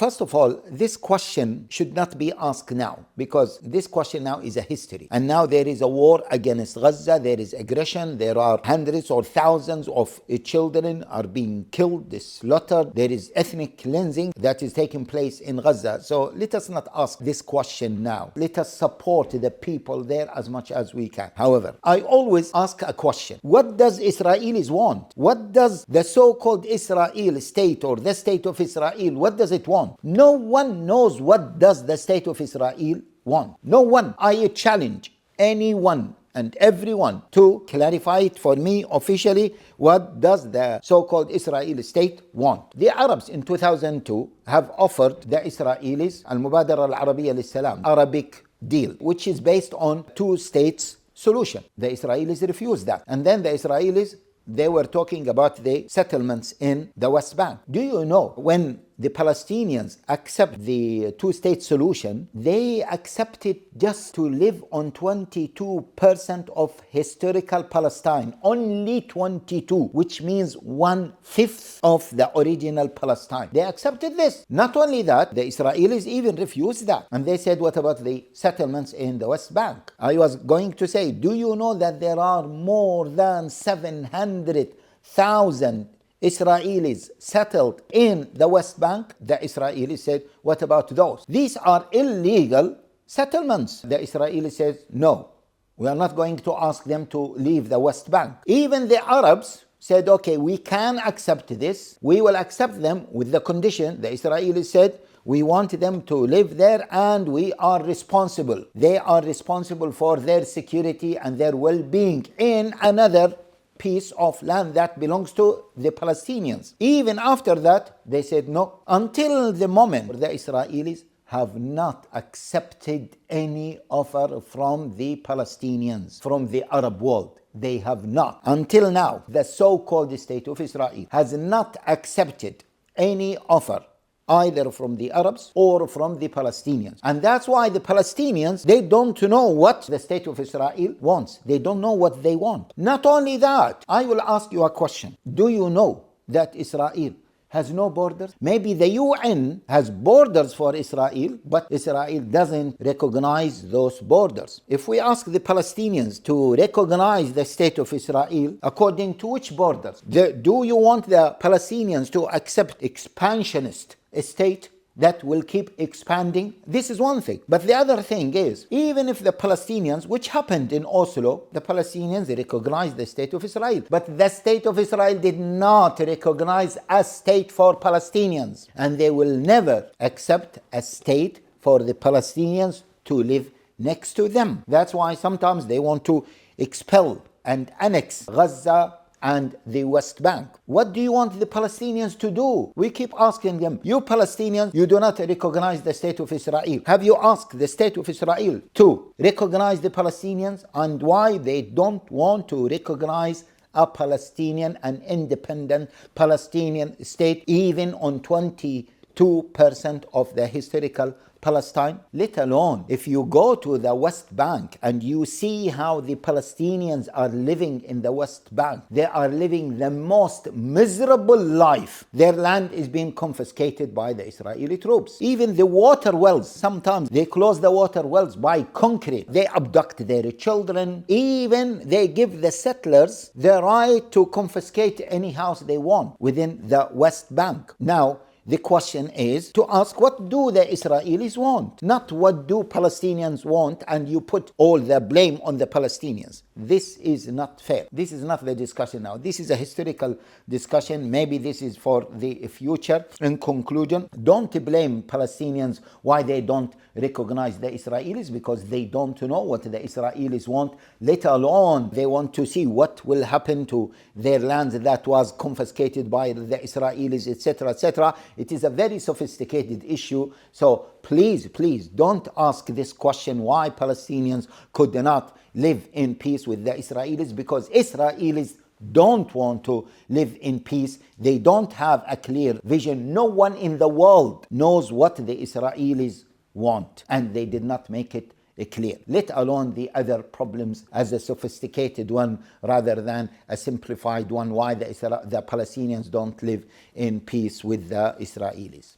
First of all, this question should not be asked now, because this question now is a history. And now there is a war against Gaza, there is aggression, there are hundreds or thousands of children are being killed, slaughtered, there is ethnic cleansing that is taking place in Gaza. So let us not ask this question now. Let us support the people there as much as we can. However, I always ask a question. What does Israelis want? What does the so-called Israel state or the state of Israel, what does it want? No one knows what does the state of Israel want. No one. I challenge anyone and everyone to clarify it for me officially. What does the so-called Israeli state want? The Arabs in 2002 have offered the Israelis al-Mubadara al-Arabiya lis-Salam, Arabic deal, which is based on two states solution. The Israelis refused that. And then the Israelis, they were talking about the settlements in the West Bank. Do you know, when the Palestinians accept the two-state solution, they accepted just to live on 22% of historical Palestine. Only 22, which means 1/5 of the original Palestine. They accepted this. Not only that, the Israelis even refused that. And they said, what about the settlements in the West Bank? I was going to say, do you know that there are more than 700,000 Israelis settled in the West Bank? The Israelis said, what about those? These are illegal settlements. The Israelis said, no, we are not going to ask them to leave the West Bank. Even the Arabs said, okay, we can accept this. We will accept them with the condition. The Israelis said, we want them to live there and we are responsible. They are responsible for their security and their well-being in another piece of land that belongs to the Palestinians. Even after that, they said no. Until the moment, the Israelis have not accepted any offer from the Palestinians, from the Arab world. They have not. Until now, the so-called state of Israel has not accepted any offer either from the Arabs or from the Palestinians. And that's why the Palestinians, they don't know what the state of Israel wants. They don't know what they want. Not only that, I will ask you a question. Do you know that Israel has no borders? Maybe the UN has borders for Israel, but Israel doesn't recognize those borders. If we ask the Palestinians to recognize the state of Israel, according to which borders? Do you want the Palestinians to accept expansionist state that will keep expanding? This is one thing. But the other thing is, even if the Palestinians, which happened in Oslo, the Palestinians recognized the state of Israel, but the state of Israel did not recognize a state for Palestinians, and they will never accept a state for the Palestinians to live next to them. That's why sometimes they want to expel and annex Gaza and the West Bank. What do you want the Palestinians to do? We keep asking them, you Palestinians, you do not recognize the state of Israel. Have you asked the state of Israel to recognize the Palestinians, and why they don't want to recognize a Palestinian, an independent Palestinian state, even on 22% of the historical Palestine? Let alone if you go to the West Bank and you see how the Palestinians are living in the West Bank, they are living the most miserable life. Their land is being confiscated by the Israeli troops. Even the water wells, sometimes they close the water wells by concrete. They abduct their children. Even they give the settlers the right to confiscate any house they want within the West Bank. Now, the question is to ask, what do the Israelis want? Not what do Palestinians want, and you put all the blame on the Palestinians. This is not fair. This is not the discussion now. This is a historical discussion. Maybe this is for the future. In conclusion, don't blame Palestinians why they don't recognize the Israelis, because they don't know what the Israelis want, let alone they want to see what will happen to their land that was confiscated by the Israelis, etc., etc. It is a very sophisticated issue. So please, don't ask this question, why Palestinians could not live in peace with the Israelis, because Israelis don't want to live in peace. They don't have a clear vision. No one in the world knows what the Israelis want, and they did not make it clear, let alone the other problems as a sophisticated one rather than a simplified one, why the Palestinians don't live in peace with the Israelis.